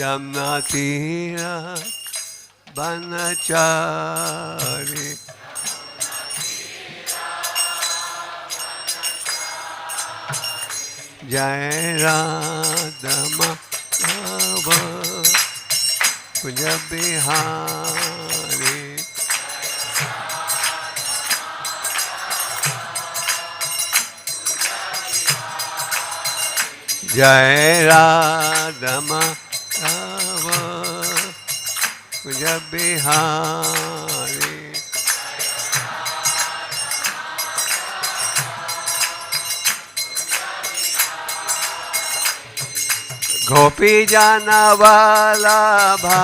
Jamnatira Banachari Jai Radhanath Pujari Floor Jai Radhanath Pujari Floor Gopi Jana Vallabha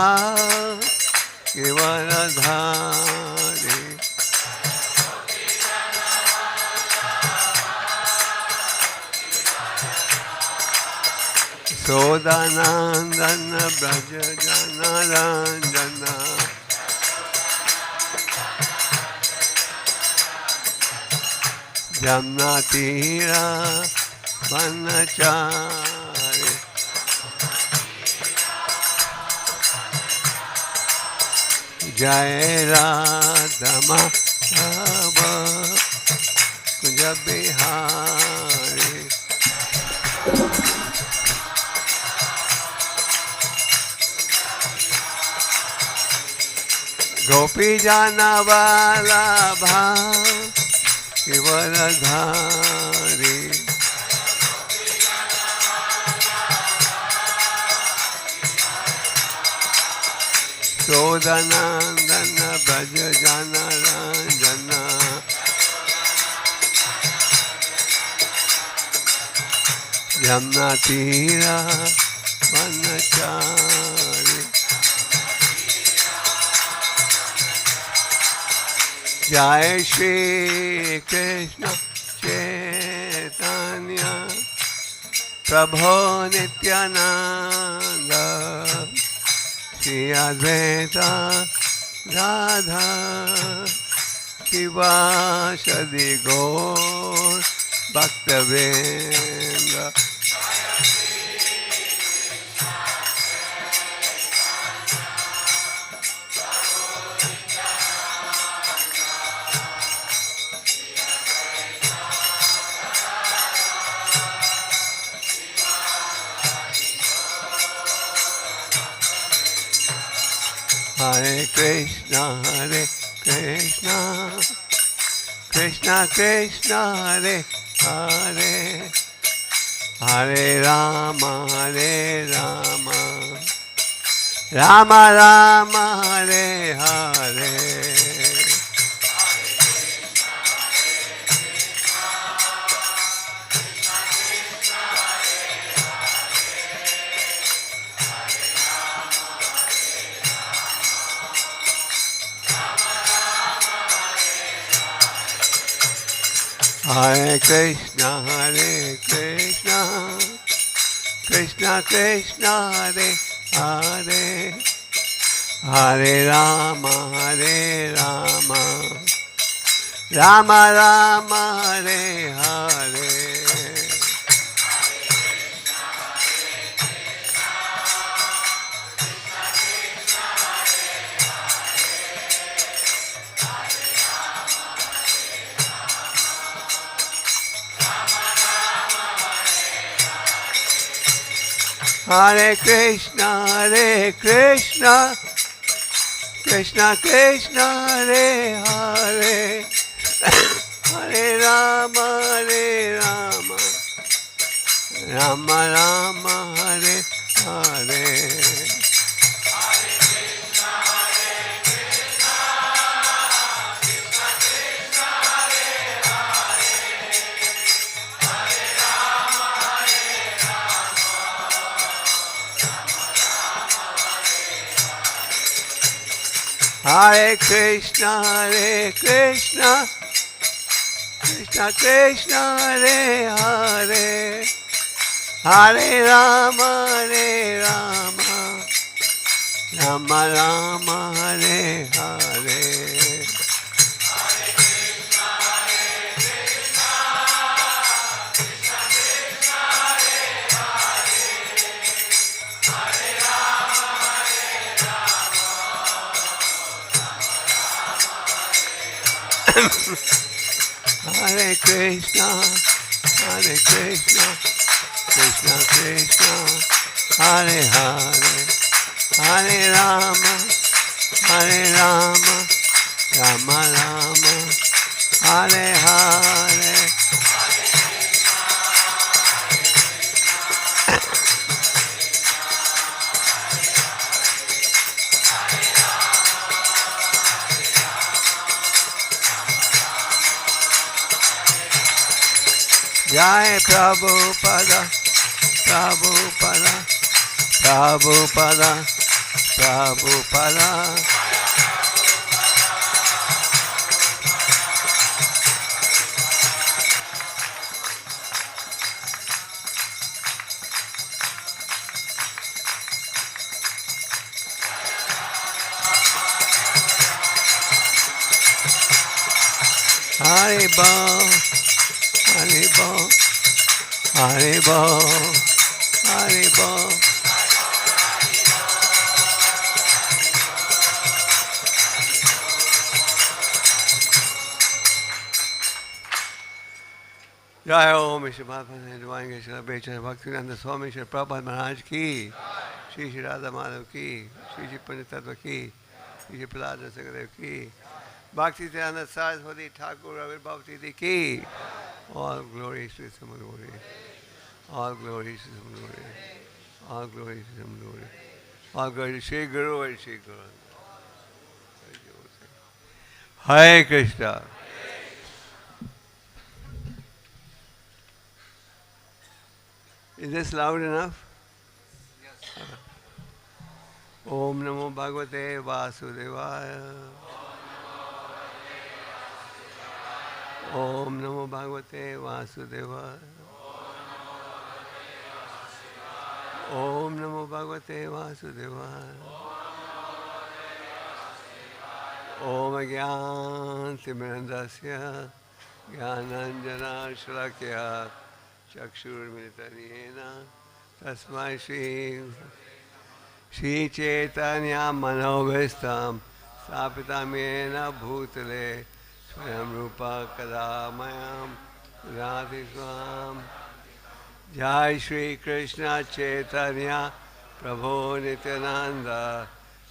Givaradhari Sodanandana Braja Jana Ranjana Jamnatira Banachari Jai Radhanath Pujari Gopi Jana Vallabha Givaradhari Sodanandana Braja Jana Ranjana Jamnatira Banachari Jai Shri Krishna Chaitanya Prabhu Nityananda Shri Advaita Radha Shivasadi Gaur Bhaktavrinda Hare Krishna, Krishna Krishna, Hare Hare, Hare Rama, Rama Rama, Hare Hare. Hare Krishna, Krishna Krishna, Hare Hare, Hare Rama, Rama Rama, Hare Hare. Hare Krishna, Krishna Krishna, Hare Hare, Hare Rama, Rama Rama, Hare Hare. Hare Krishna, Krishna Krishna, Hare Hare, Hare Rama, Rama Rama, Hare Hare. Krishna, Hare Rama, Hare Krishna, Hare Krishna, Krishna Krishna, Hare Hare, Hare Rama, Hare Rama, Rama Rama, Hare Hare. Jai Prabhupada, Prabhupada, Prabhupada, Prabhupada. Haribo, Haribo, Haribo, Haribo. Jai Om Shri Bhagavatam Dvainge Shri Bechara Bhaktinanda Swami Shri Prabhupada Maharaj ki, Shri Shri Radha Madhav ki, Shri Shri Panditattva ki, Shri Shri Prahlada Sakadev ki, Bhakti Siddhanta Saraswati Thakur Ravi Bhavati ki. All glory to Samadori. All glory to Samadori. All glory to Samadori. All glory to Shri Guru and Shri Guru. Hare Krishna. Is this loud enough? Yes. Om Namo Bhagavate Vasudevaya. Om Namo Bhagavate Vasudevaya. Om Namo Bhagavate Vasudevaya. Om Gyan Timirandasya Gyananjana Shalakya Chakshur Militaniyena Tasmai Shri Chaitanya Manovistam Sapitam Yena Bhutale Swayam Rupa Kadamayam Radhi Swam Jai Shri Krishna Chaitanya Prabhu Nityananda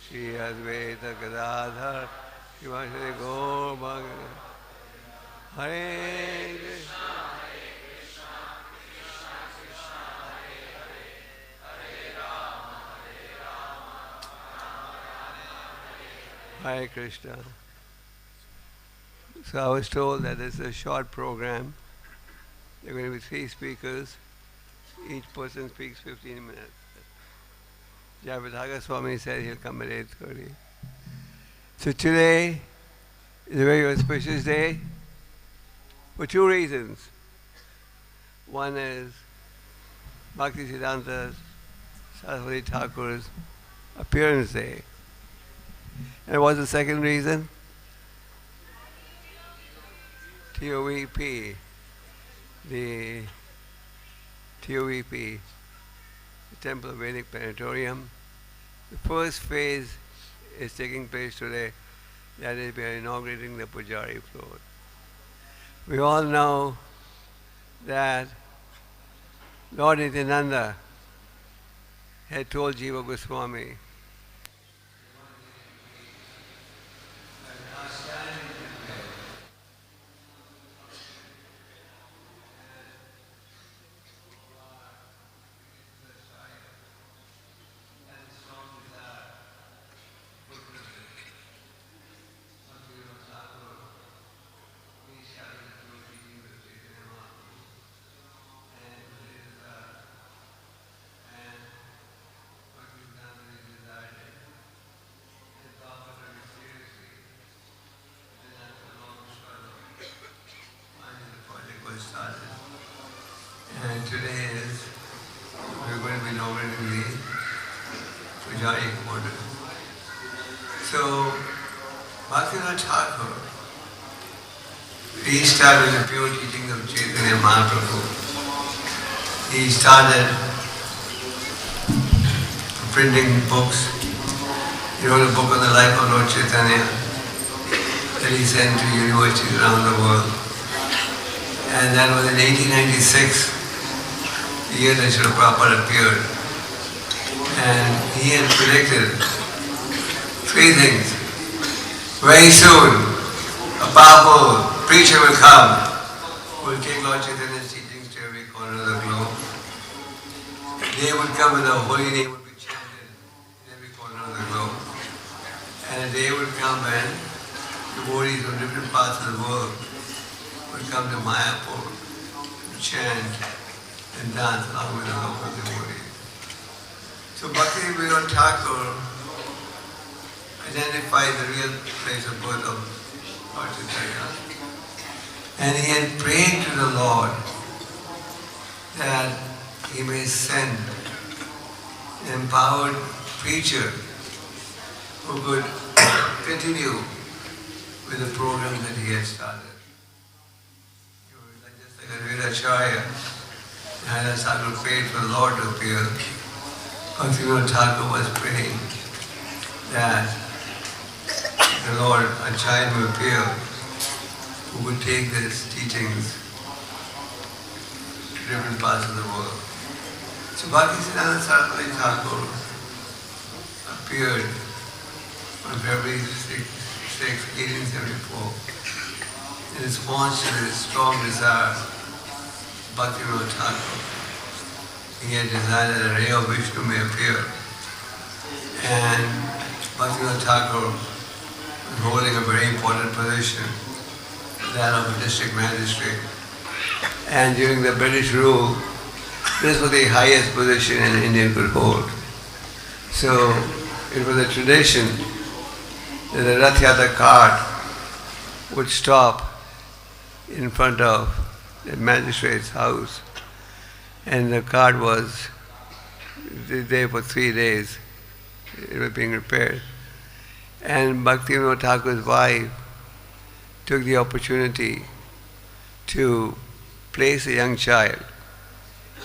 Shri Advaita Gadadhar Shivashri Gaur Bhagavan Hare Krishna Hare Krishna. So I was told that this is a short program. There are going to be 3 speakers. Each person speaks 15 minutes. Jayapataka Swami said he'll come at 8:30. So today is a very auspicious day for 2 reasons. One is Bhakti Siddhanta Saraswati Thakur's appearance day. And what's the second reason? TOVP, the TOVP, the Temple of Vedic Planetarium. The first phase is taking place today. That is, we are inaugurating the Pujari Floor. We all know that Lord Nityananda had told Jiva Goswami and today is, we're going to be inaugurating the Pujari order. So, Bhaktivinoda Thakur, he started the pure teaching of Chaitanya Mahaprabhu. He started printing books. He wrote a book on the life of Lord Chaitanya. that he sent to universities around the world. And that was in 1896, the year that Srila Prabhupada appeared. And he had predicted three things. Very soon, a powerful preacher will come who will take Lord Chaitanya's teachings to every corner of the globe. They would come and the holy name would be chanted in every corner of the globe. And a day would come when devotees from different parts of the world would come to Mayapur to chant and dance along with the local devotees. So Bhakti Vinod Thakur identified the real place of birth of Lord Chaitanya. And he had prayed to the Lord that he may send an empowered preacher who could continue with the program that he had started. Just like Advaita Acharya, Radhanath Swami prayed for the Lord to appear. Bhaktivinoda Thakur was praying that the Lord Acharya will appear who would take these teachings to different parts of the world. So Bhaktisiddhanta Saraswati Thakur appeared on February 6, 1874 in response to this strong desire of Bhaktivinoda Thakur. He had desired that a ray of Vishnu may appear. And Bhaktivinoda Thakur was holding a very important position, that of a district magistrate. And during the British rule, this was the highest position an Indian could hold. So it was a tradition that the Rath Yatra cart would stop in front of the magistrate's house. And the cart was there for 3 days. It was being repaired. And Bhaktivinoda Thakur's wife took the opportunity to place a young child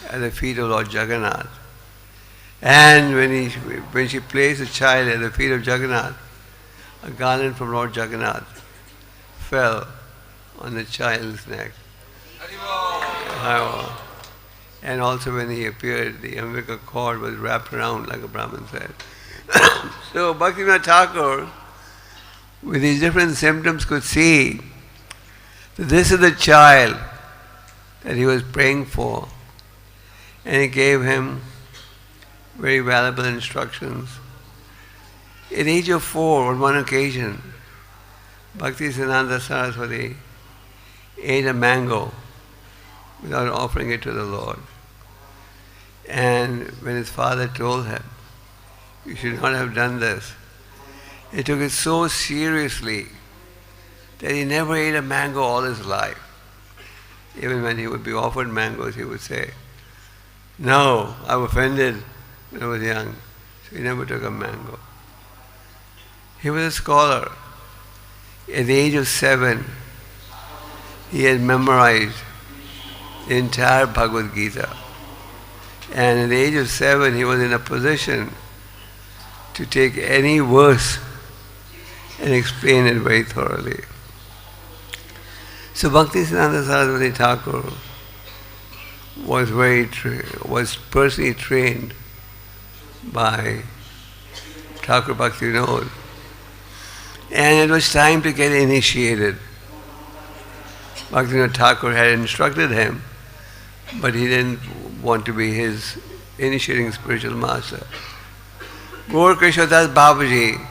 at the feet of Lord Jagannath. And when she placed the child at the feet of Jagannath, a garland from Lord Jagannath fell on the child's neck. And also when he appeared, the umbilical cord was wrapped around, like a Brahmin said. So Bhaktivinoda Thakur, with these different symptoms, could see that this is the child that he was praying for. And he gave him very valuable instructions. At the age of 4, on one occasion, Bhaktisiddhanta Saraswati ate a mango without offering it to the Lord. And when his father told him, "You should not have done this," he took it so seriously that he never ate a mango all his life. Even when he would be offered mangoes, he would say, "No, I'm offended," when I was young. So he never took a mango. He was a scholar. At the age of 7, he had memorized the entire Bhagavad Gita. And at the age of 7, he was in a position to take any verse and explain it very thoroughly. So Bhaktisiddhanta Saraswati Thakur was personally trained by Thakur Bhaktivinoda. And it was time to get initiated. Bhaktivinoda Thakur had instructed him, but he didn't want to be his initiating spiritual master. Gopal Krishna Babaji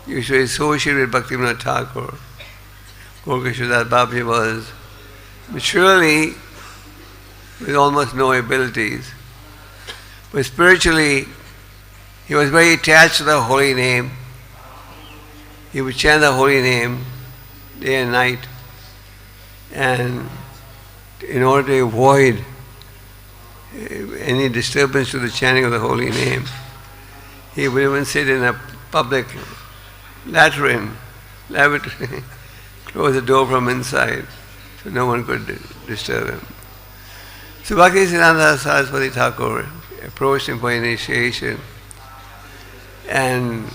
used to associate with Bhaktivinoda Thakur. Gopal Krishna Babaji was maturely with almost no abilities, but spiritually he was very attached to the holy name. He would chant the holy name day and night, and in order to avoid any disturbance to the chanting of the holy name, he would even sit in a public lavatory, close the door from inside so no one could disturb him. So Bhaktisiddhanta Saraswati Thakur approached him for initiation, and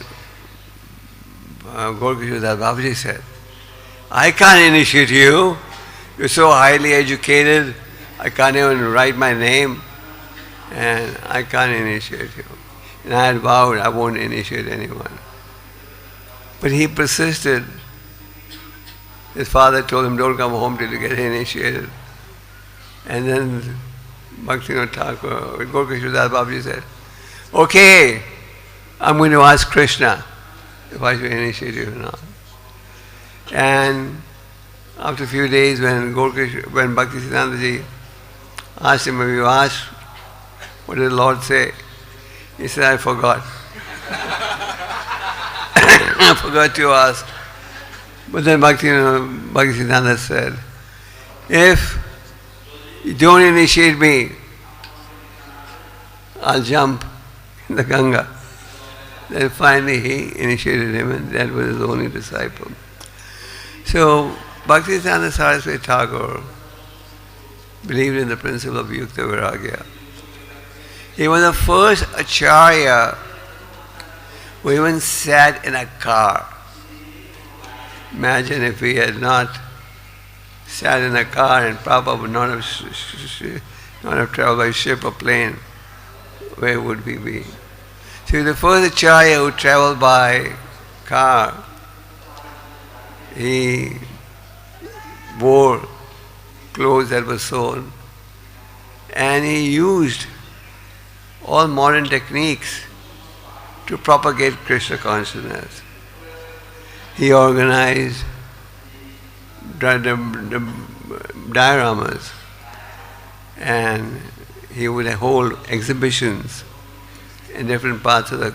Gopal Krishna Babaji said, I can't initiate you. You're so highly educated, I can't even write my name, and I can't initiate you. And I had vowed I won't initiate anyone. But he persisted. His father told him, don't come home till you get initiated. And then Bhaktivinoda Thakur, Gopal Krishna Babaji said, okay, I'm going to ask Krishna if I should initiate you or not. And after a few days, when Bhaktisiddhantaji asked him, have you asked, what did the Lord say? He said, I forgot. I forgot to ask. But then Bhaktisiddhanta said, if you don't initiate me, I'll jump in the Ganga. Then finally he initiated him, and that was his only disciple. So Bhaktisiddhanta Saraswati Thakur believed in the principle of Yukta Viragya. He was the first Acharya who even sat in a car. Imagine if he had not sat in a car and Prabhupada would not have traveled by ship or plane, where would we be? So he was the first Acharya who traveled by car. He wore clothes that were sewn, and he used all modern techniques to propagate Krishna consciousness. He organized dioramas, and he would hold exhibitions in different parts of the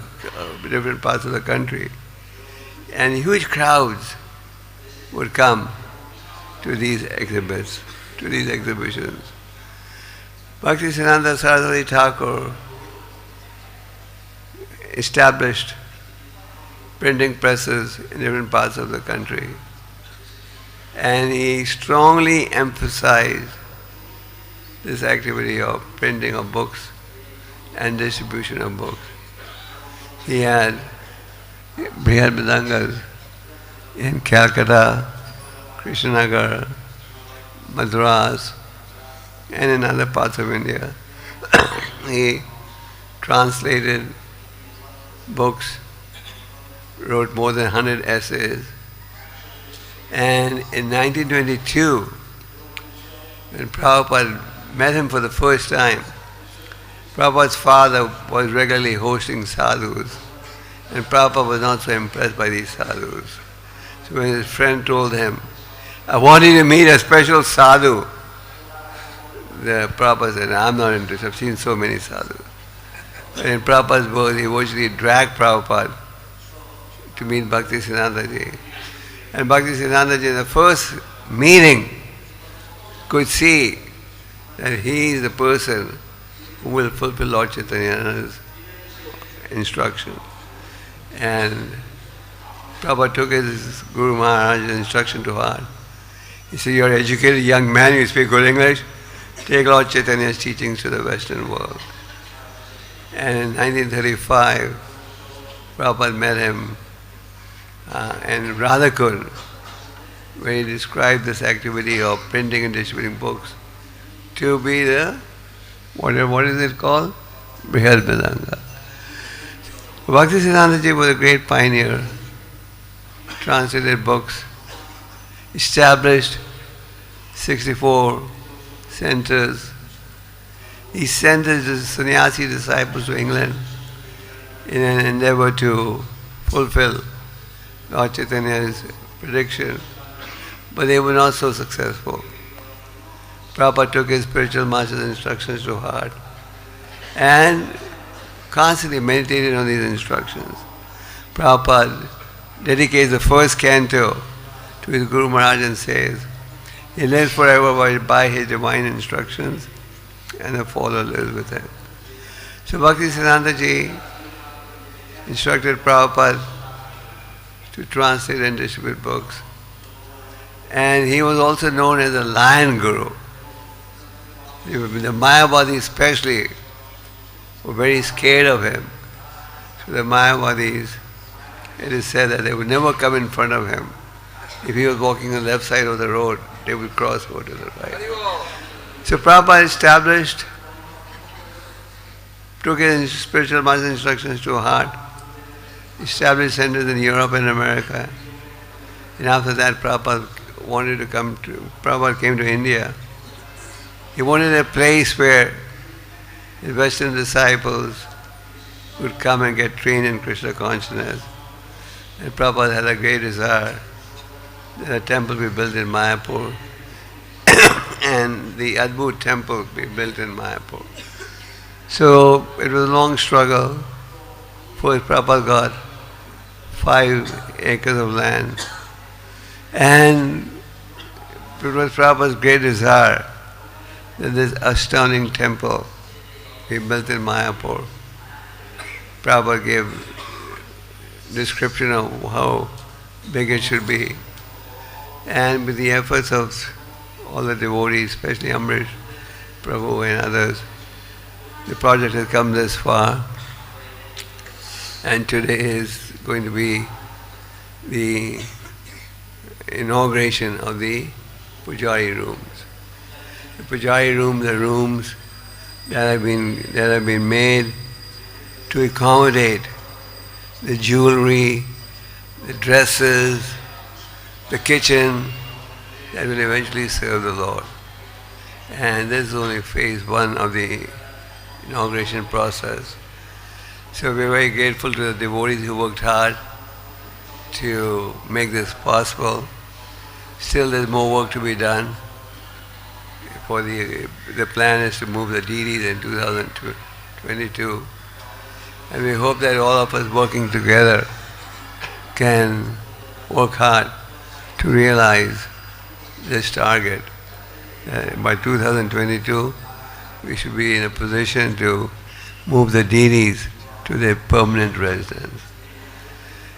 country, and huge crowds would come to these exhibits, to these exhibitions. Bhaktisiddhanta Saraswati Thakur established printing presses in different parts of the country, and he strongly emphasized this activity of printing of books and distribution of books. He had Brihad Mridangas in Calcutta, Krishnanagar, Madras, and in other parts of India. He translated books, wrote more than 100 essays, and in 1922, when Prabhupada met him for the first time, Prabhupada's father was regularly hosting sadhus, and Prabhupada was not so impressed by these sadhus. So when his friend told him, I want you to meet a special sadhu, the Prabhupada said, I'm not interested, I've seen so many sadhus. But in Prabhupada's words, he eventually dragged Prabhupada to meet Bhaktisiddhantaji. And Bhaktisiddhantaji in the first meeting could see that he is the person who will fulfill Lord Chaitanya's instruction. And Prabhupada took his Guru Maharaj's instruction to heart. He said, you're an educated young man, you speak good English, take Lord Chaitanya's teachings to the Western world. And in 1935, Prabhupada met him in Radhakund, where he described this activity of printing and distributing books to be the, what is it called? Brihad Mridanga. Bhaktisiddhantaji was a great pioneer, translated books, established 64 centers. He sent his sannyasi disciples to England in an endeavor to fulfill Lord Chaitanya's prediction, but they were not so successful. Prabhupada took his spiritual master's instructions to heart and constantly meditated on these instructions. Prabhupada dedicates the first canto to his Guru Maharaj and says, he lives forever by his divine instructions, and the follower lives with him. So Bhaktisiddhantaji instructed Prabhupada to translate and distribute books. And he was also known as the Lion Guru. The Mayavadis especially were very scared of him. So the Mayavadis it is said that they would never come in front of him. If he was walking on the left side of the road, they would cross over to the right. So Prabhupada established, took his spiritual master instructions to heart, established centers in Europe and America. And after that, Prabhupada came to India. He wanted a place where the Western disciples would come and get trained in Krishna consciousness. And Prabhupada had a great desire that a temple be built in Mayapur and the Adbhut temple be built in Mayapur. So it was a long struggle. First Prabhupada got 5 acres of land, and it was Prabhupada's great desire that this astounding temple be built in Mayapur. Prabhupada gave description of how big it should be. And with the efforts of all the devotees, especially Amrish Prabhu and others, the project has come this far. And today is going to be the inauguration of the Pujari rooms. The Pujari rooms are rooms that have been made to accommodate the jewelry, the dresses, the kitchen that will eventually serve the Lord. And this is only phase 1 of the inauguration process. So we're very grateful to the devotees who worked hard to make this possible. Still there's more work to be done. The plan is to move the deities in 2022. And we hope that all of us working together can work hard to realize this target. By 2022, we should be in a position to move the deities to their permanent residence.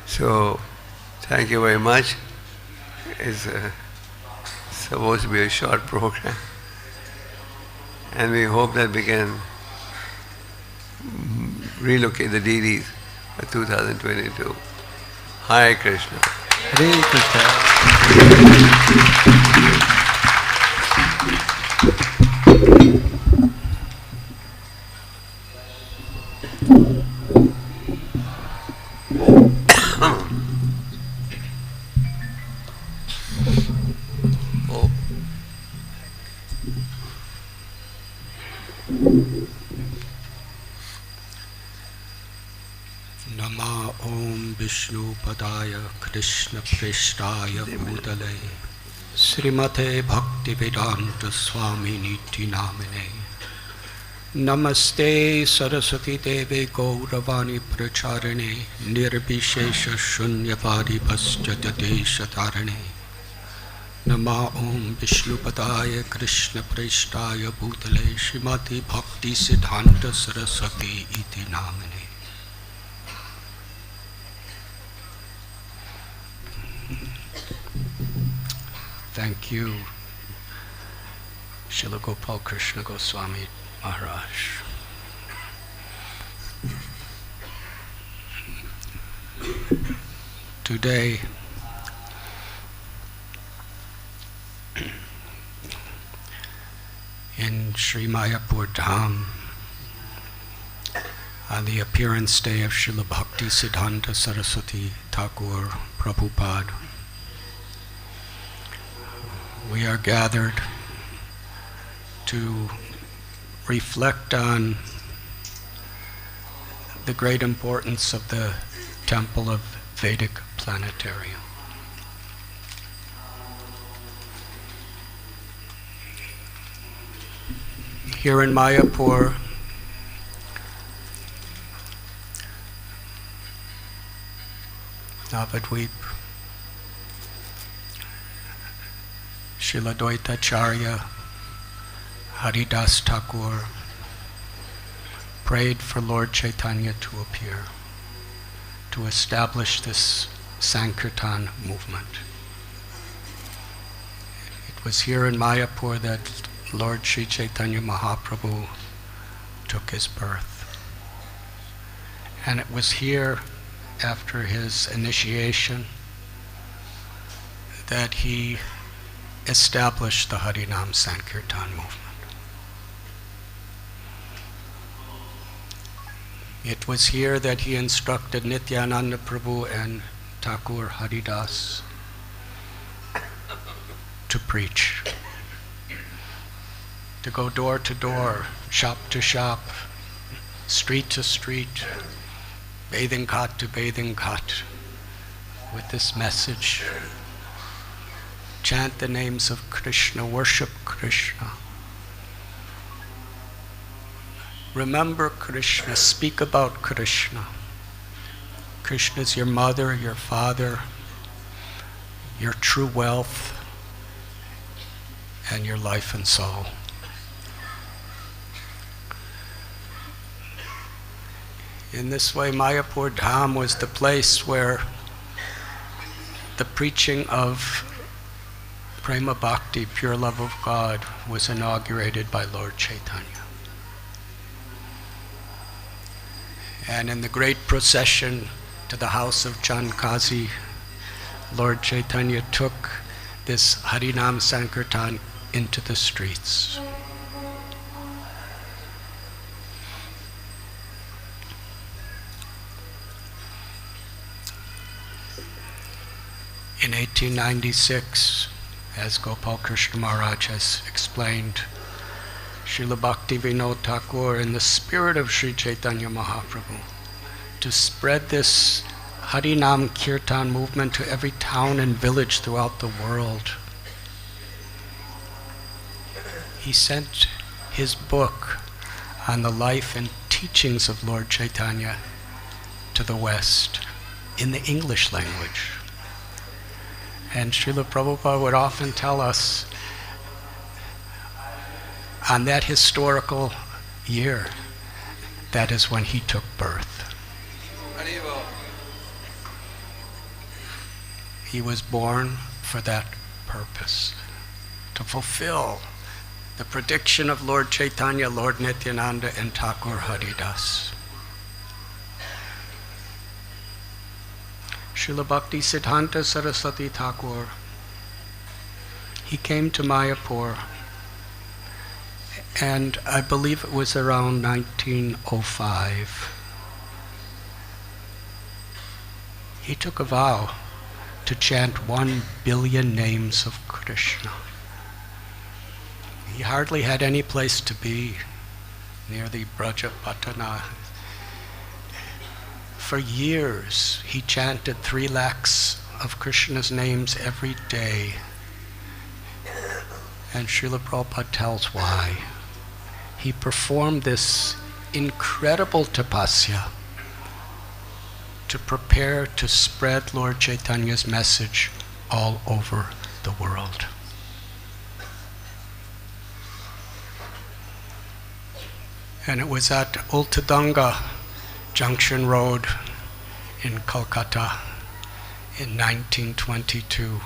So, thank you very much. It's supposed to be a short program. And we hope that we can relocate the deities by 2022. Hare Krishna. Hare Krishna. Nama Om Vishnu Padaya Krishna Prestaya Bhutale Srimate Bhaktivedanta Swami Niti Namine Namaste Saraswati Deve Gauravani Pracharane Nirbhishesha Shunyavadi Paschatade Shatarane Nama Om Vishnu Padaya Krishna Prestaya Bhutale Srimati Bhakti Siddhanta Saraswati Iti Namine. Thank you, Srila Gopal Krishna Goswami Maharaj. Today, in Sri Mayapur Dham, on the appearance day of Srila Bhakti Siddhanta Saraswati Thakur Prabhupada, we are gathered to reflect on the great importance of the Temple of Vedic Planetarium. Here in Mayapur, Navadvip, Srila Dvaitacharya Haridas Thakur prayed for Lord Chaitanya to appear, to establish this Sankirtan movement. It was here in Mayapur that Lord Sri Chaitanya Mahaprabhu took his birth. And it was here after his initiation that he established the Harinam Sankirtan movement. It was here that he instructed Nityananda Prabhu and Thakur Haridas to preach, to go door to door, shop to shop, street to street, bathing ghat to bathing ghat, with this message: chant the names of Krishna, worship Krishna, remember Krishna, speak about Krishna. Krishna is your mother, your father, your true wealth, and your life and soul. In this way, Mayapur Dham was the place where the preaching of Prema Bhakti, pure love of God, was inaugurated by Lord Chaitanya. And in the great procession to the house of Chandkazi, Lord Chaitanya took this Harinam Sankirtan into the streets. In 1896, as Gopal Krishna Maharaj has explained, Srila Bhakti Vinod Thakur, in the spirit of Sri Chaitanya Mahaprabhu, to spread this Harinam Kirtan movement to every town and village throughout the world, he sent his book on the life and teachings of Lord Chaitanya to the West in the English language. And Srila Prabhupada would often tell us, on that historical year, that is when he took birth. He was born for that purpose, to fulfill the prediction of Lord Chaitanya, Lord Nityananda, and Thakur Haridas. Srila Bhakti Siddhanta Saraswati Thakur, he came to Mayapur, and I believe it was around 1905. He took a vow to chant 1 billion names of Krishna. He hardly had any place to be near the Brajapatana. For years, he chanted 3 lakhs of Krishna's names every day. And Srila Prabhupada tells why. He performed this incredible tapasya to prepare to spread Lord Chaitanya's message all over the world. And it was at Ultadanga Junction Road in Kolkata in 1922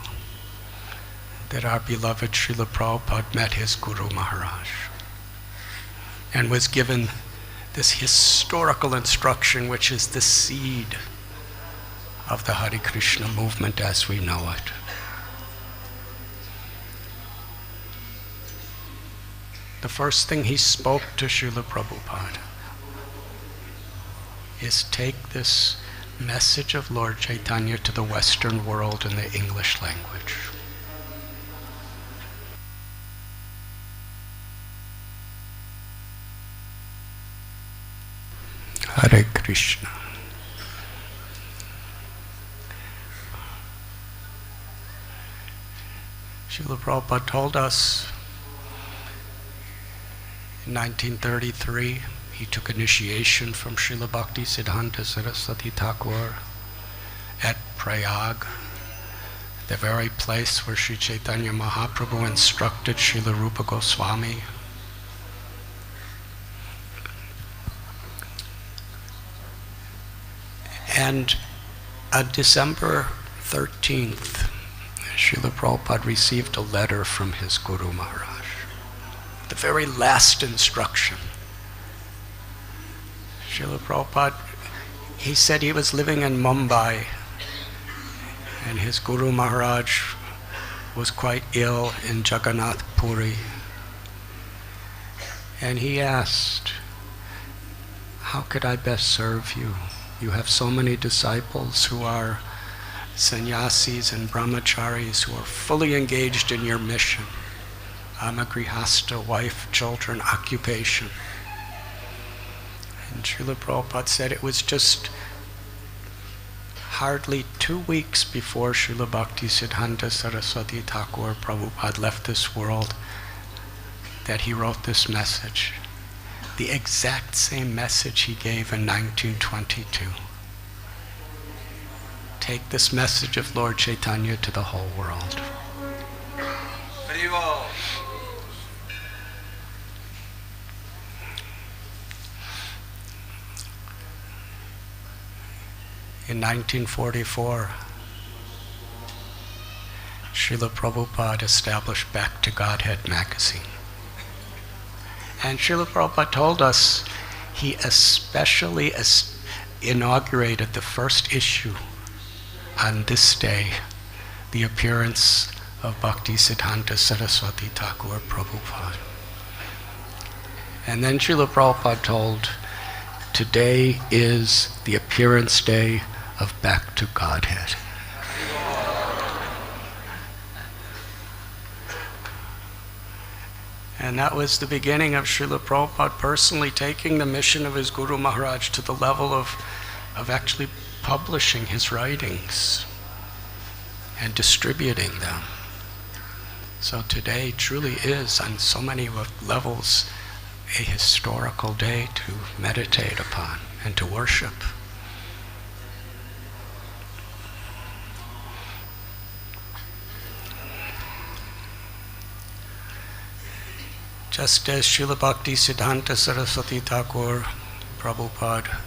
that our beloved Srila Prabhupada met his Guru Maharaj and was given this historical instruction, which is the seed of the Hare Krishna movement as we know it. The first thing he spoke to Srila Prabhupada is take this message of Lord Chaitanya to the Western world in the English language. Hare Krishna. Srila Prabhupada told us in 1933, he took initiation from Srila Bhakti Siddhanta Saraswati Thakur at Prayag, the very place where Sri Chaitanya Mahaprabhu instructed Srila Rupa Goswami. And on December 13th, Srila Prabhupada received a letter from his Guru Maharaj. The very last instruction. Srila Prabhupada, he said he was living in Mumbai, and his Guru Maharaj was quite ill in Jagannath Puri. And he asked, how could I best serve you? You have so many disciples who are sannyasis and brahmacharis who are fully engaged in your mission. I'm a grihasta, wife, children, occupation. And Srila Prabhupada said it was just hardly 2 weeks before Srila Bhaktisiddhanta Saraswati Thakur Prabhupada left this world that he wrote this message. The exact same message he gave in 1922. Take this message of Lord Chaitanya to the whole world. In 1944, Srila Prabhupada established Back to Godhead magazine. And Srila Prabhupada told us he especially inaugurated the first issue on this day, the appearance of Bhaktisiddhanta Saraswati Thakur Prabhupada. And then Srila Prabhupada told, today is the appearance day of Back to Godhead. And that was the beginning of Srila Prabhupada personally taking the mission of his Guru Maharaj to the level of actually publishing his writings and distributing them. So today truly is, on so many levels, a historical day to meditate upon and to worship. Just as Srila Bhaktisiddhanta Saraswati Thakur Prabhupada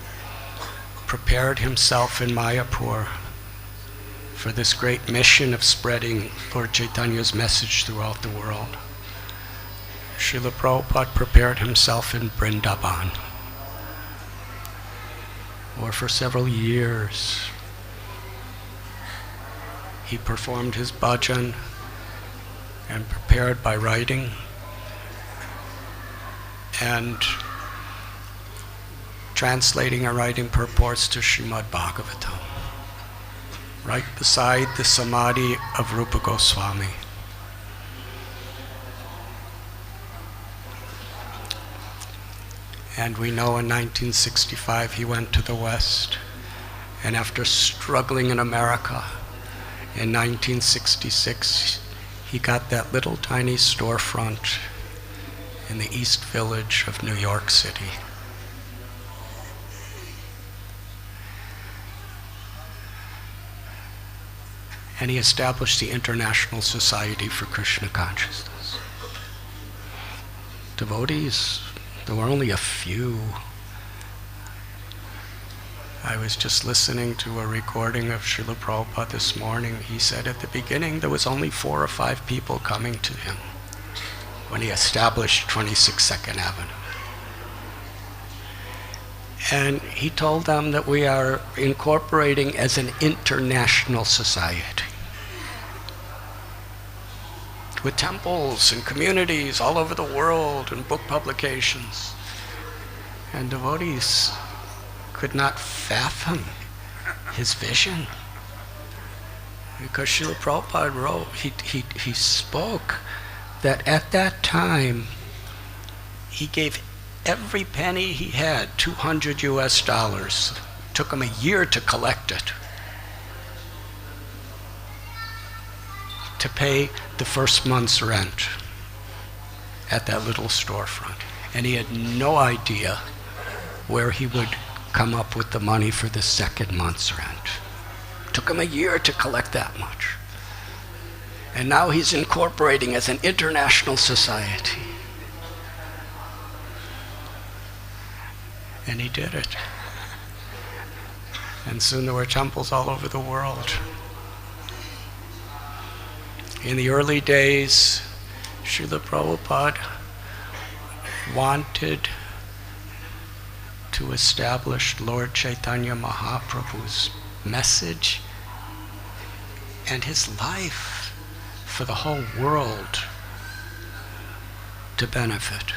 prepared himself in Mayapur for this great mission of spreading Lord Chaitanya's message throughout the world, Srila Prabhupada prepared himself in Vrindavan, where for several years he performed his bhajan and prepared by writing and translating and writing purports to Srimad Bhagavatam, right beside the samadhi of Rupa Goswami. And we know in 1965 he went to the West, and after struggling in America, in 1966 he got that little tiny storefront in the East Village of New York City. And he established the International Society for Krishna Consciousness. Devotees, there were only a few. I was just listening to a recording of Srila Prabhupada this morning. He said at the beginning there was only 4 or 5 people coming to him when he established 26 2nd Avenue. And he told them that we are incorporating as an international society with temples and communities all over the world and book publications. And devotees could not fathom his vision, because Srila Prabhupada wrote, he spoke that at that time he gave every penny he had, $200 US. Took him a year to collect it, to pay the first month's rent at that little storefront. And he had no idea where he would come up with the money for the second month's rent. Took him a year to collect that much. And now he's incorporating as an international society. And he did it. And soon there were temples all over the world. In the early days, Srila Prabhupada wanted to establish Lord Chaitanya Mahaprabhu's message and his life for the whole world to benefit.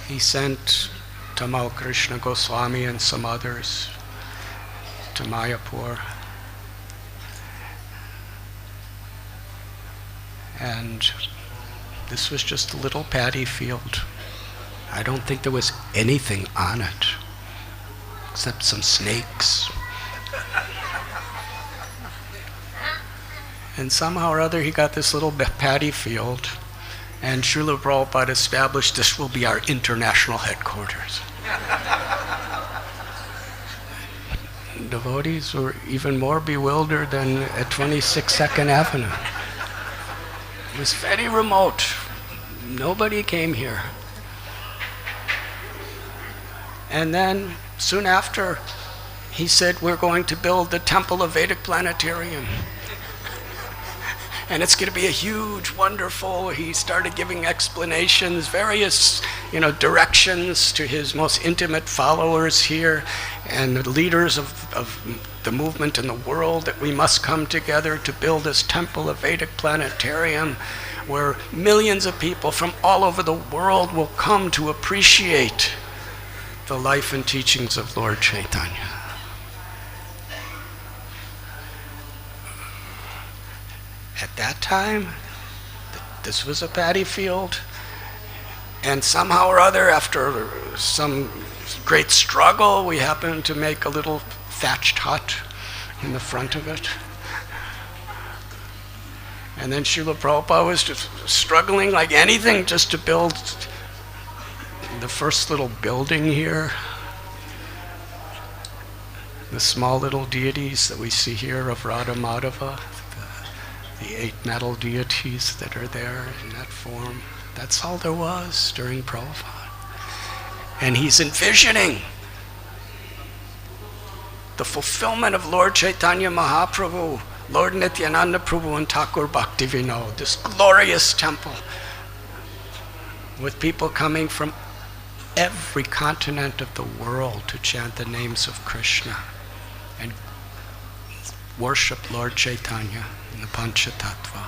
He sent Gopal Krishna Goswami and some others to Mayapur. And this was just a little paddy field. I don't think there was anything on it except some snakes. And somehow or other he got this little paddy field, and Srila Prabhupada established this will be our international headquarters. Devotees were even more bewildered than at 22nd Avenue. It was very remote. Nobody came here. And then, soon after, he said, we're going to build the Temple of Vedic Planetarium. And it's going to be a huge, wonderful, he started giving explanations, various, directions to his most intimate followers here and the leaders of the movement in the world that we must come together to build this Temple of Vedic Planetarium where millions of people from all over the world will come to appreciate the life and teachings of Lord Chaitanya. At that time, this was a paddy field, and somehow or other, after some great struggle, we happened to make a little thatched hut in the front of it. And then Srila Prabhupada was just struggling like anything just to build the first little building here. The small little deities that we see here of Radha Madhava, the 8 metal deities that are there in that form. That's all there was during Prabhupada. And he's envisioning the fulfillment of Lord Chaitanya Mahaprabhu, Lord Nityananda Prabhu and Thakur Bhaktivinoda, this glorious temple with people coming from every continent of the world to chant the names of Krishna and worship Lord Chaitanya in the Panchatattva.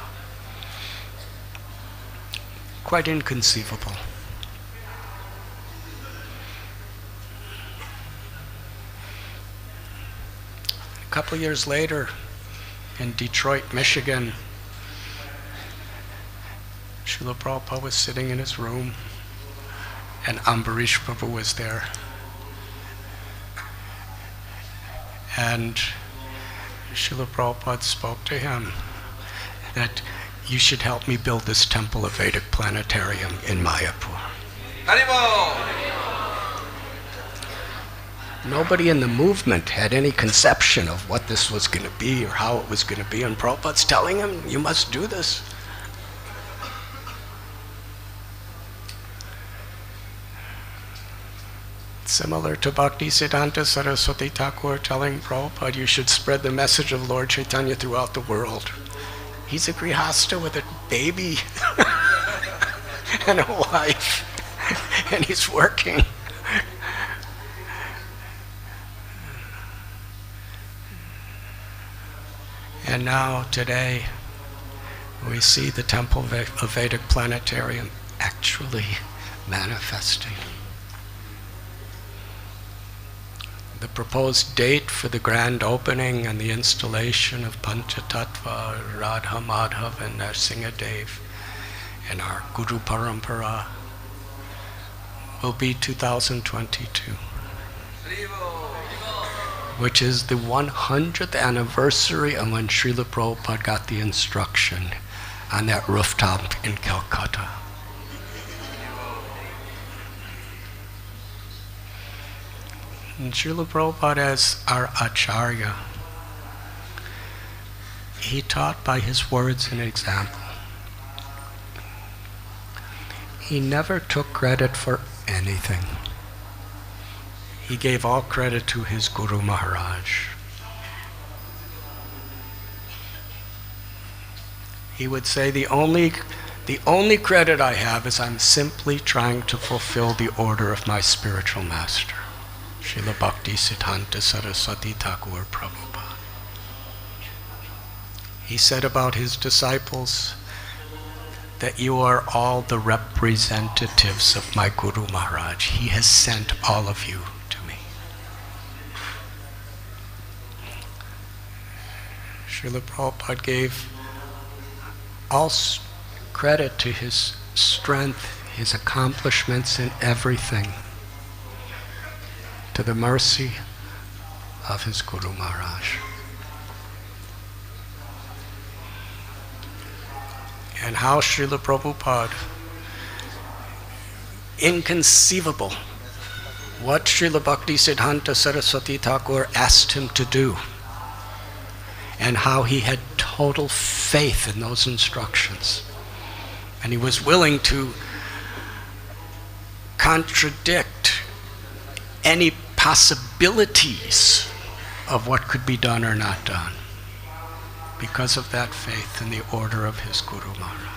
Quite inconceivable. A couple years later, in Detroit, Michigan, Srila Prabhupada was sitting in his room, and Ambarish Prabhu was there. And Srila Prabhupada spoke to him that you should help me build this Temple of Vedic Planetarium in Mayapur. Nobody in the movement had any conception of what this was going to be or how it was going to be, and Prabhupada's telling him, you must do this. Similar to Bhaktisiddhanta Saraswati Thakur telling Prabhupada, you should spread the message of Lord Chaitanya throughout the world. He's a grihasta with a baby and a wife, and he's working. And now, today, we see the Temple of Vedic Planetarium actually manifesting. The proposed date for the grand opening and the installation of Panchatattva, Radha Madhav and Nrsimhadev in our Guru Parampara will be 2022, which is the 100th anniversary of when Srila Prabhupada got the instruction on that rooftop in Calcutta. And Srila Prabhupada, as our Acharya, he taught by his words and example. He never took credit for anything. He gave all credit to his Guru Maharaj. He would say the only The only credit I have is I'm simply trying to fulfill the order of my spiritual master, Srila Bhakti Siddhanta Saraswati Thakur Prabhupada. He said about his disciples that you are all the representatives of my Guru Maharaj. He has sent all of you to me. Srila Prabhupada gave all credit to his strength, his accomplishments in everything, to the mercy of his Guru Maharaj. And how Srila Prabhupada, inconceivable, what Srila Bhakti Siddhanta Saraswati Thakur asked him to do, and how he had total faith in those instructions. And he was willing to contradict any possibilities of what could be done or not done, because of that faith in the order of his Guru Maharaj.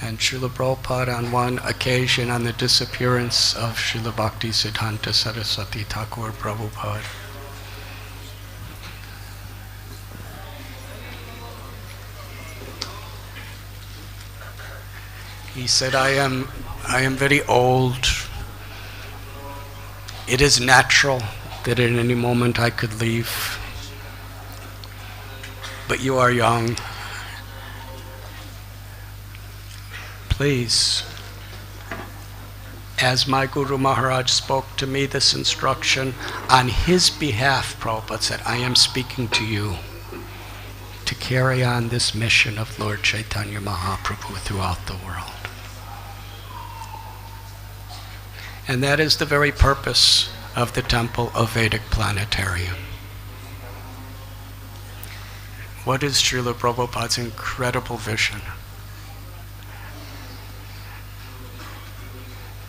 And Srila Prabhupada, on one occasion, on the disappearance of Srila Bhakti Siddhanta Saraswati Thakur Prabhupada, he said, I am very old. It is natural that at any moment I could leave. But you are young. Please, as my Guru Maharaj spoke to me this instruction, on his behalf, Prabhupada said, I am speaking to you to carry on this mission of Lord Chaitanya Mahaprabhu throughout the world. And that is the very purpose of the Temple of Vedic Planetarium. What is Srila Prabhupada's incredible vision?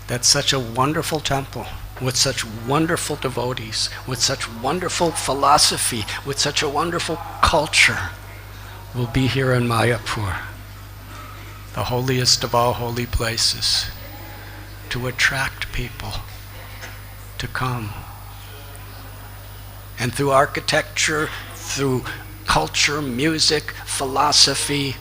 That such a wonderful temple, with such wonderful devotees, with such wonderful philosophy, with such a wonderful culture, will be here in Mayapur, the holiest of all holy places, to attract people to come. And through architecture, through culture, music, philosophy,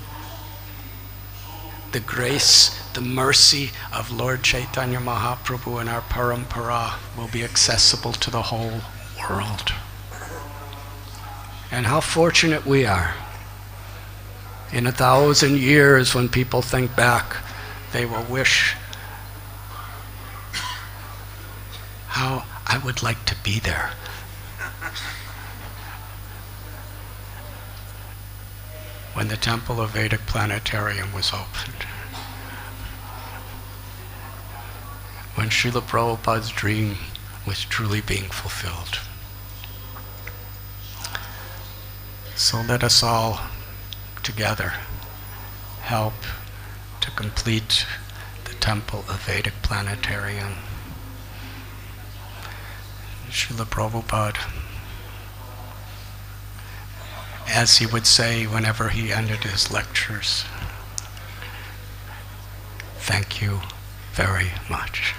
the grace, the mercy of Lord Chaitanya Mahaprabhu and our parampara will be accessible to the whole world. And how fortunate we are. In 1,000 years, when people think back, they will wish, how I would like to be there. When the Temple of Vedic Planetarium was opened. When Srila Prabhupada's dream was truly being fulfilled. So let us all together help to complete the Temple of Vedic Planetarium. Srila Prabhupada, as he would say whenever he ended his lectures, thank you very much.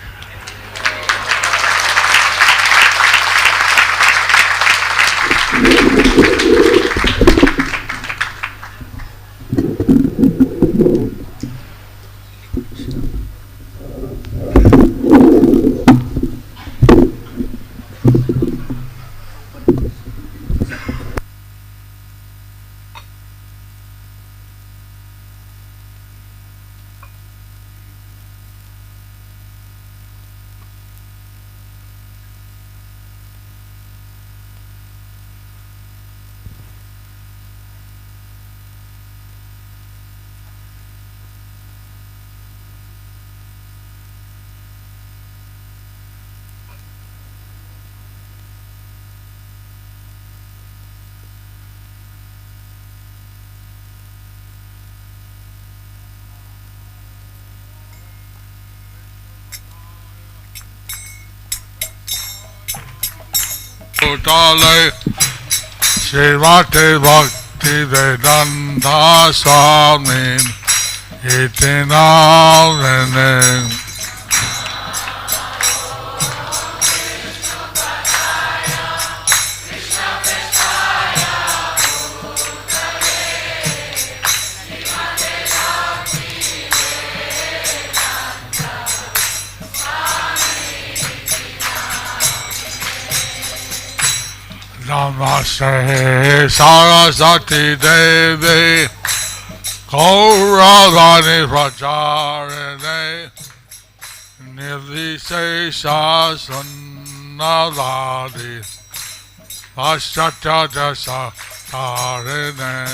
Utalai Srimati Bhakti Vedanta Swami Itinalene Namaste Saraswati Devi Gauravani Prajarane Nirvishesha Sunnavadi Paschatya Jasa Tarine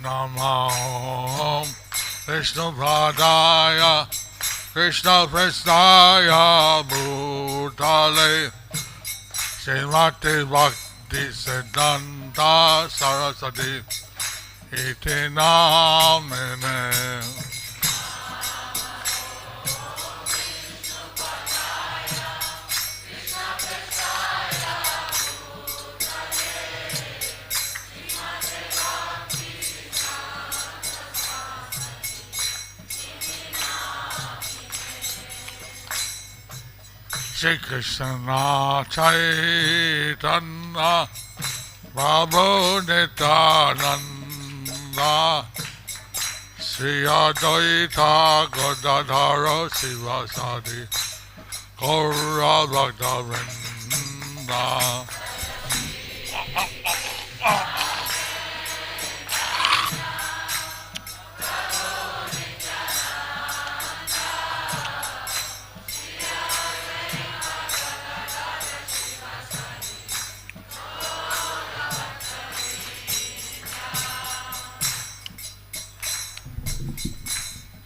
Namo Vishnu Pradaya Krishna Prasthaya Bhutale Srimati Bhakti Siddhanta Saraswati Iti Namine Shri Krishna Chaitanya Prabhu Nityananda Sri Advaita Gadadhara Sivasadi Gaura Bhakta Vrinda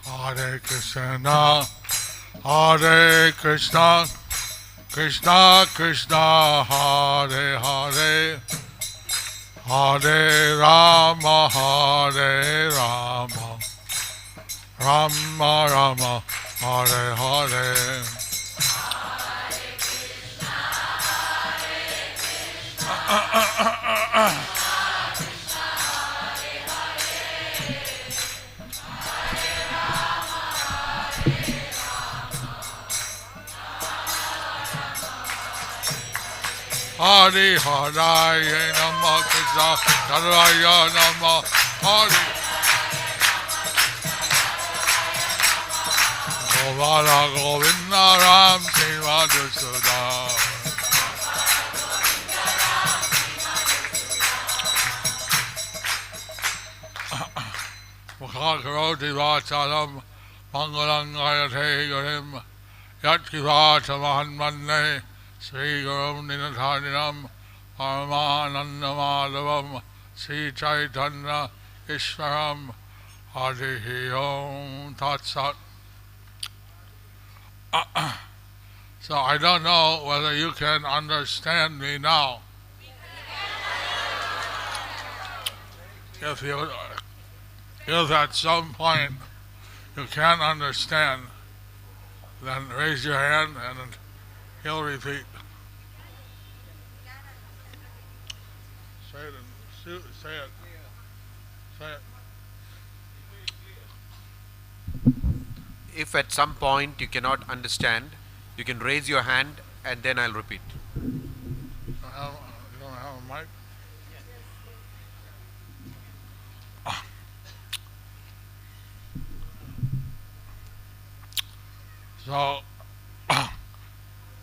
Hare Krishna, Hare Krishna, Krishna Krishna, Hare Hare, Hare Rama, Hare Rama, Rama Rama, Hare Hare. Hari Haraya Nama Krishna Haraya Nama Hari Govala Govinda Ram Seva Dusuda Mukhakaroti Vachalam Mangalang Ayate Garim Yatkivata Mahanmane Sri Gurum Ninathaninam Paramananda Madhavam Sri Chaitanya Ishwaram Harihi Om Tat Sat. So I don't know whether you can understand me now. If at some point you can't understand, then raise your hand and he'll repeat. Say it. Say it. Say it. If at some point you cannot understand, you can raise your hand and then I'll repeat. You don't have a mic? So,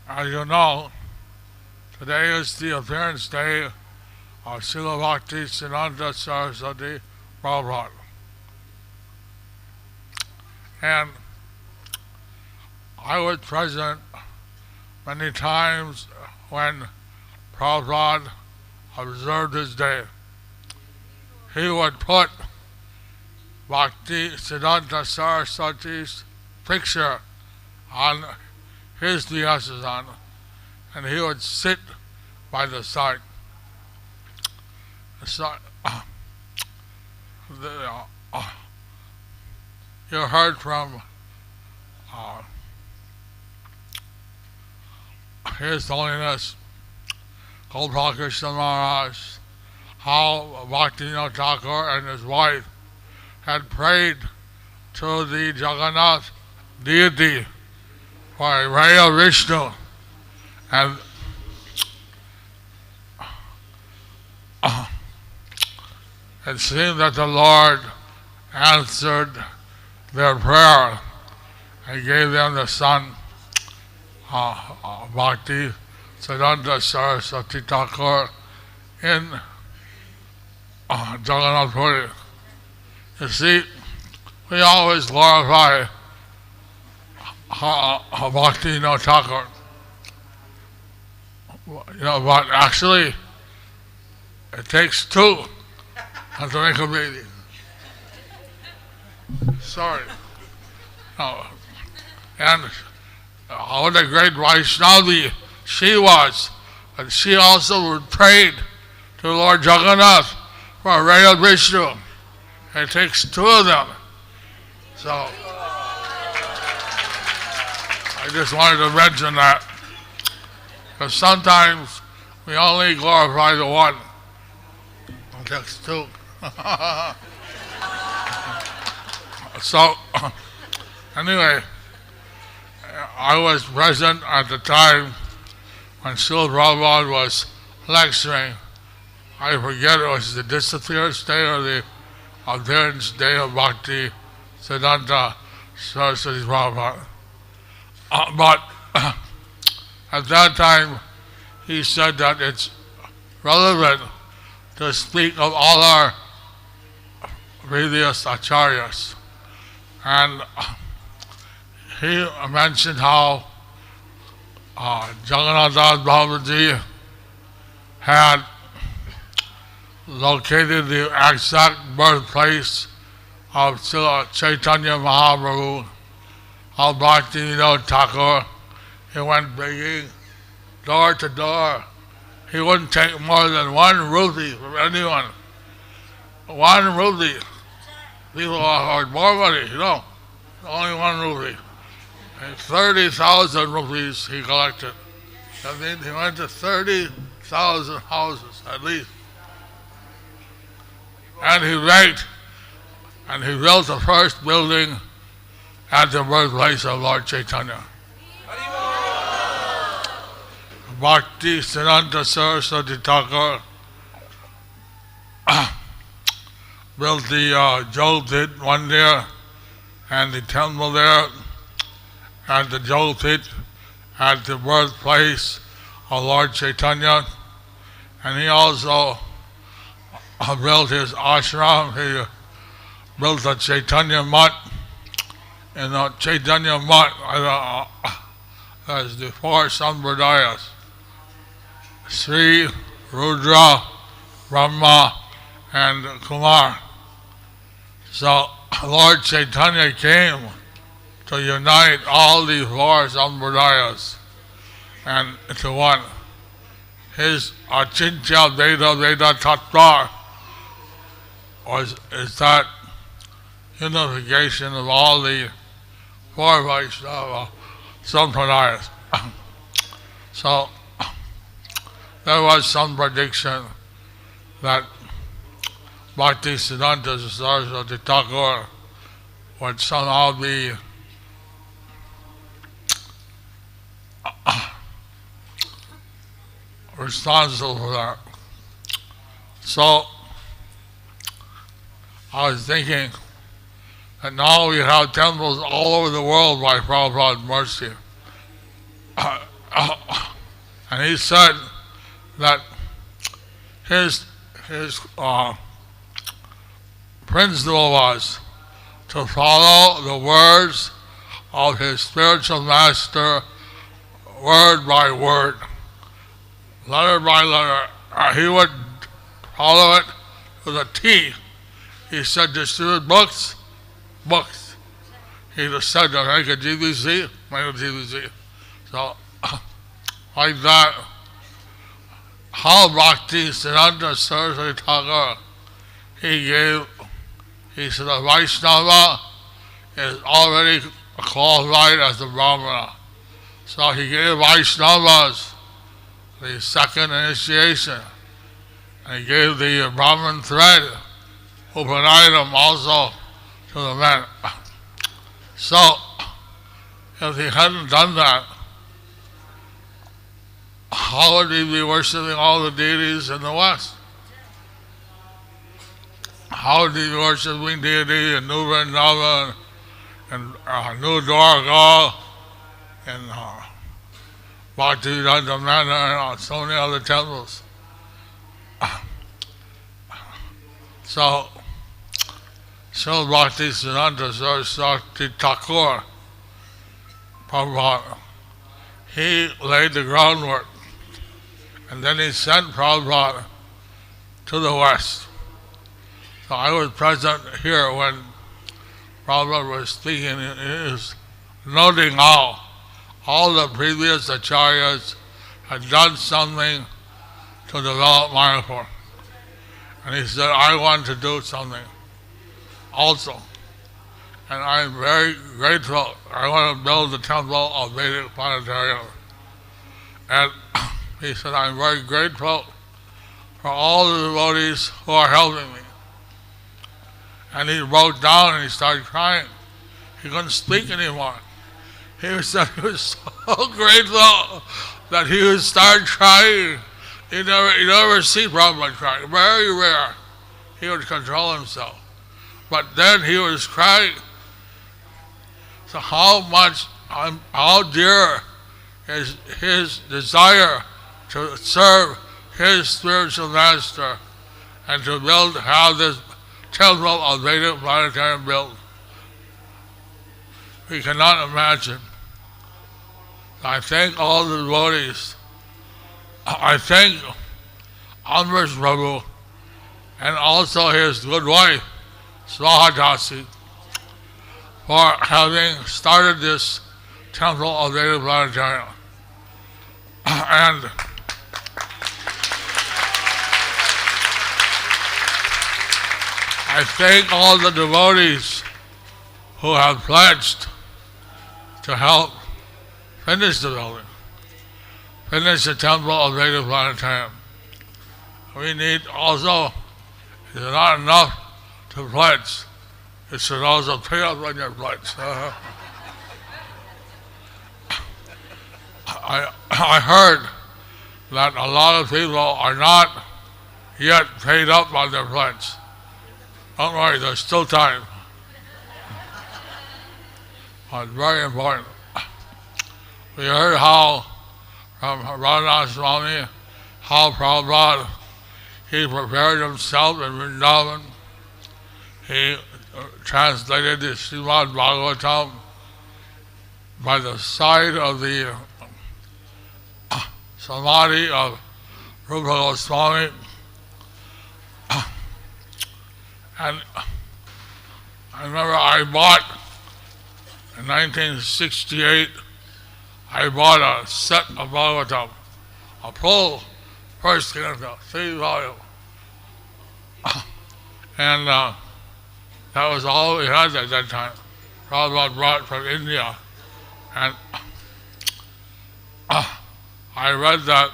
as you know, today is the appearance day of Srila Bhakti Siddhanta Saraswati Prabhupada. And I was present many times when Prabhupada observed his day. He would put Bhakti Siddhanta Saraswati's picture on his diyas on, and he would sit by the side. So, you heard from His Holiness Gopal Krishna Maharaj how Bhaktivinoda Thakur and his wife had prayed to the Jagannath deity for a ray of Vishnu, and it seemed that the Lord answered their prayer and gave them the son, Bhakti Siddhanta Saraswati Thakur in Jagannath Puri. You see, we always glorify Bhaktivinoda Thakur. But actually, it takes two to make a baby. Sorry. No. And what a great Vaishnavi she was. And she also prayed to Lord Jagannath for a ray of Vishnu. It takes two of them. So, I just wanted to mention that. Because sometimes we only glorify the one. It takes two. So, anyway, I was present at the time when Srila Prabhupada was lecturing. I forget, it was the disappearance day or the appearance day of Bhakti Siddhanta Saraswati Prabhupada. But at that time, he said that it's relevant to speak of all our previous acharyas. And he mentioned how Jagannath Das Babaji had located the exact birthplace of Chaitanya Mahaprabhu, of Bhaktivinoda Thakur. He went begging door to door. He wouldn't take more than 1 rupee from anyone. 1 rupee. People offered more money, only 1 rupee. And 30,000 rupees he collected. That means he went to 30,000 houses at least. And he begged, and he built the first building at the birthplace of Lord Chaitanya. Bhakti Siddhanta Saraswati Thakur built the Jyotit one there, and the temple there, and the Jyotit at the birthplace of Lord Chaitanya. And he also built his ashram. He built the Chaitanya Mat. And the Chaitanya Mat, there's the 4 Sampradayas: Sri, Rudra, Brahma, and Kumar. So Lord Chaitanya came to unite all these 4 Sampradayas and to one. His Achintya Veda Veda Tattva is that unification of all the 4 Vaishnava Sampradayas. So there was some prediction that Bhakti Siddhanta Saraswati Thakur would somehow be responsible for that. So I was thinking that now we have temples all over the world by Prabhupada's mercy. And he said that his principle was to follow the words of his spiritual master word by word, letter by letter. He would follow it with a T. He said, distribute books. He just said, make a GBC, make a GBC. So, like that, how Bhakti Siddhanta Saraswati Thakur, he said a Vaishnava is already qualified as a Brahmana. So he gave Vaishnavas the second initiation. And he gave the Brahman thread, Upanayam, also to the men. So, if he hadn't done that, how would he be worshipping all the deities in the West? How would he be worshipping deity in New Vrindavan and New Dwarka and Bhaktivedanta Manor and so many other temples? So, Srila Bhakti Siddhanta Saraswati Thakur, Prabhupada, he laid the groundwork, and then he sent Prabhupada to the West. So I was present here when Prabhupada was speaking. He was noting how all the previous acharyas had done something to develop Mayapur. And he said, I want to do something also. And I'm very grateful. I want to build the temple of Vedic Planetarium. And he said, I'm very grateful for all the devotees who are helping me. And he broke down and he started crying. He couldn't speak anymore. He said he was so grateful that he would start crying. You never see Prabhupada crying. Very rare. He would control himself. But then he was crying. So how dear is his desire to serve his spiritual master and to have this temple of Vedic Planetarium built. We cannot imagine. I thank all the devotees. I thank Amrish Prabhu and also his good wife, Swahadasi, for having started this temple of Vedic Planetarium. And I thank all the devotees who have pledged to help finish the building, finish the temple of Vedic Planetarium. We need also, it's not enough to pledge, it should also pay up on your pledge. I heard that a lot of people are not yet paid up on their pledge. Don't worry, there's still time. It's very important. We heard how, from Radhanath Swami, how Prabhupada, he prepared himself in Vrindavan. He translated the Srimad Bhagavatam by the side of the Samadhi of Rupa Goswami. And I remember I bought, in 1968, I bought a set of Bhagavatam, a full first canto, 3 volume. And that was all we had at that time. Prabhupada brought from India. And I read that,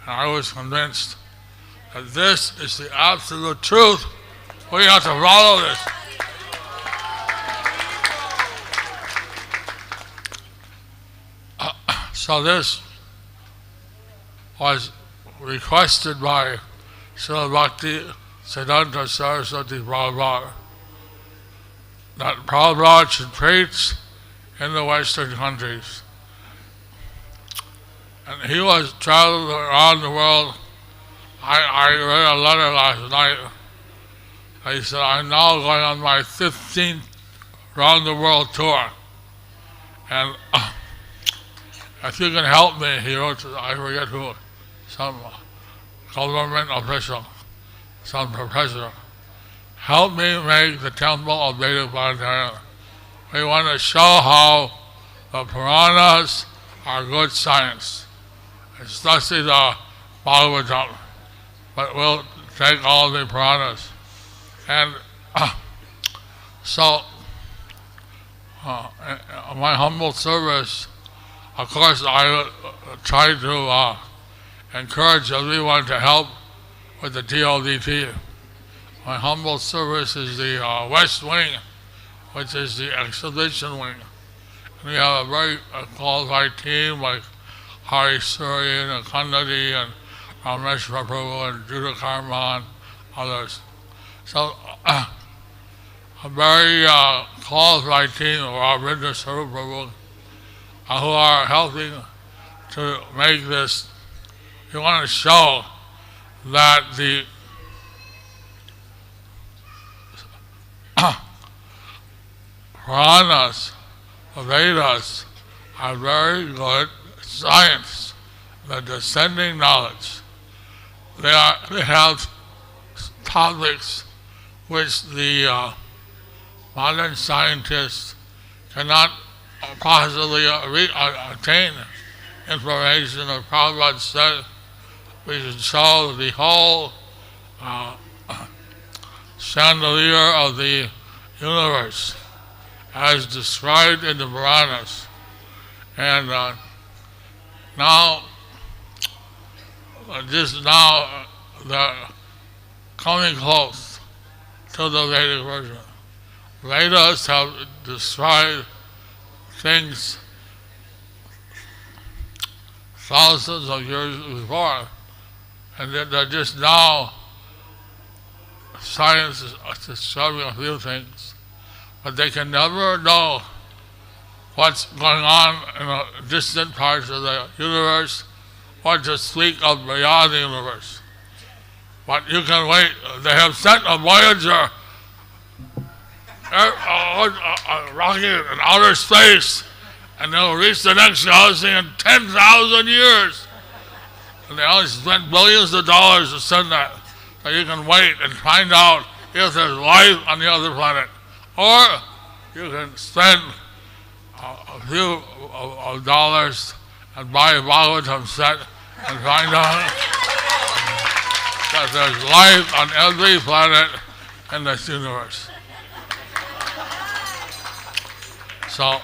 and I was convinced that this is the absolute truth. We have to follow this. So this was requested by Srila Bhakti Siddhanta Saraswati Prabhupada that Prabhupada should preach in the Western countries. And he was traveling around the world. I read a letter last night. He said, I'm now going on my 15th round the world tour. And if you can help me, he wrote to, I forget who, some government official, some professor, help me make the temple of Vedic Planetarium. We want to show how the Puranas are good science, especially the Bhagavatam, but we'll take all the Puranas. And so, my humble service, of course, I try to encourage everyone to help with the TOVP. My humble service is the West Wing, which is the exhibition wing. We have a very qualified team like Hari Suri and Kandadi and Ramesh Prabhu and Judah Karma and others. So a very qualified team of our Ravindra Sarup Prabhu who are helping to make this. We want to show that the Puranas, the Vedas, are very good science, the descending knowledge. They have topics which the modern scientists cannot possibly attain information. Or Prabhupada said we should show the whole chandelier of the universe as described in the Puranas. And now, they're coming close to the Vedic version. Vedas have described things thousands of years before, and they're just now, science is discovering a few things, but they can never know what's going on in the distant parts of the universe, or to speak of beyond the universe. But you can wait. They have sent a Voyager rocket in outer space, and they'll reach the next galaxy in 10,000 years. And they only spent billions of dollars to send that. So you can wait and find out if there's life on the other planet. Or you can spend a few of dollars and buy a Bhagavatam set and find out that there's life on every planet in this universe. So,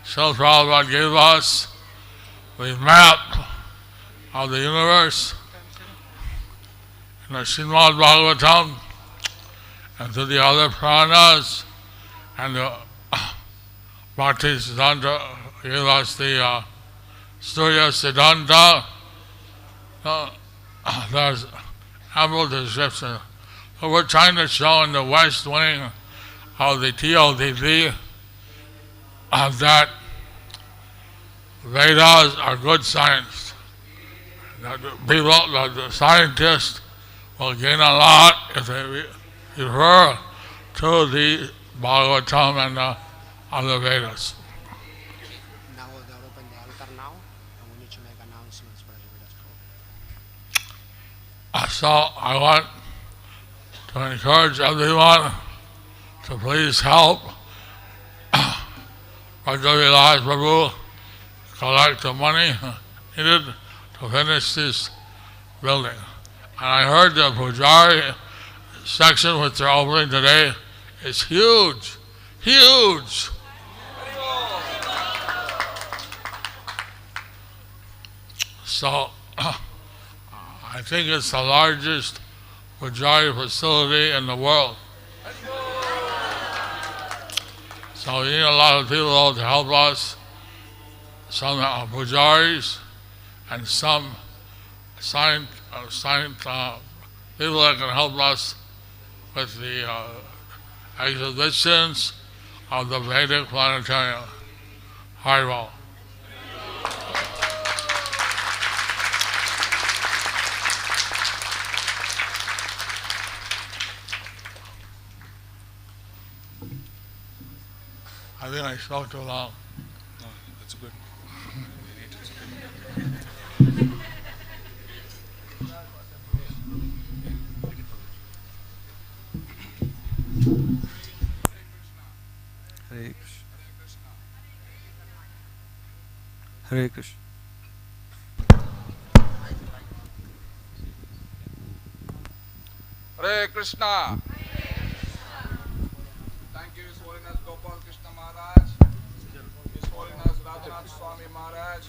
Srila Prabhupada gave us the map of the universe in the Srimad Bhagavatam and to the other Puranas, and the Bhakti Siddhanta gave us the Surya Siddhanta. There's ample description. So we're trying to show in the West Wing of the TOVP that Vedas are good science. That the scientists will gain a lot if they refer to the Bhagavatam and the other Vedas. Now they're open the altar now, and we need to make announcements for the Vedas program. So I want to encourage everyone to please help Radhanath Prabhu collect the money needed to finish this building. And I heard the Pujari section which they're opening today is huge, huge. So I think it's the largest Pujari facility in the world. So we need a lot of people to help us, some Pujaris and some science people that can help us with the exhibitions of the Vedic Planetarium. Haribol. I think I spoke too long. No, that's good. Hare Krishna. Hare Krishna. Hare Krishna. Thank you, His Holiness Gopal Krishna Maharaj, His Holiness Radhanath Swami Maharaj,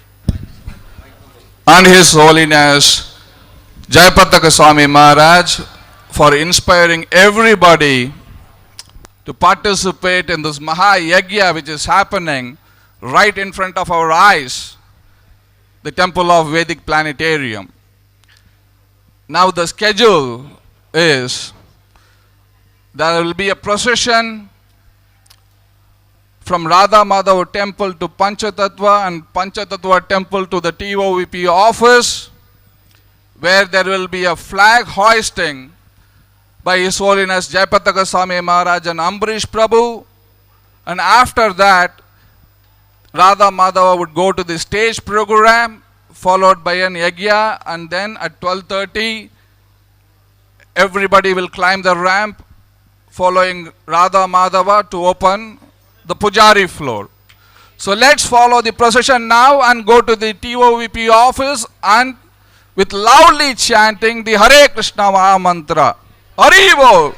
and His Holiness Jayapataka Swami Maharaj for inspiring everybody to participate in this Maha Yajna which is happening right in front of our eyes, the temple of Vedic Planetarium. Now the schedule is there will be a procession from Radha Madhava temple to Panchatattva and Panchatattva temple to the TOVP office, where there will be a flag hoisting by His Holiness Jayapataka Swami Maharaj and Ambarish Prabhu, and after that Radha Madhava would go to the stage program followed by an yajna, and then at 12:30 everybody will climb the ramp following Radha Madhava to open the Pujari Floor. So let's follow the procession now and go to the TOVP office and with loudly chanting the Hare Krishna Maha Mantra. Hari Bol!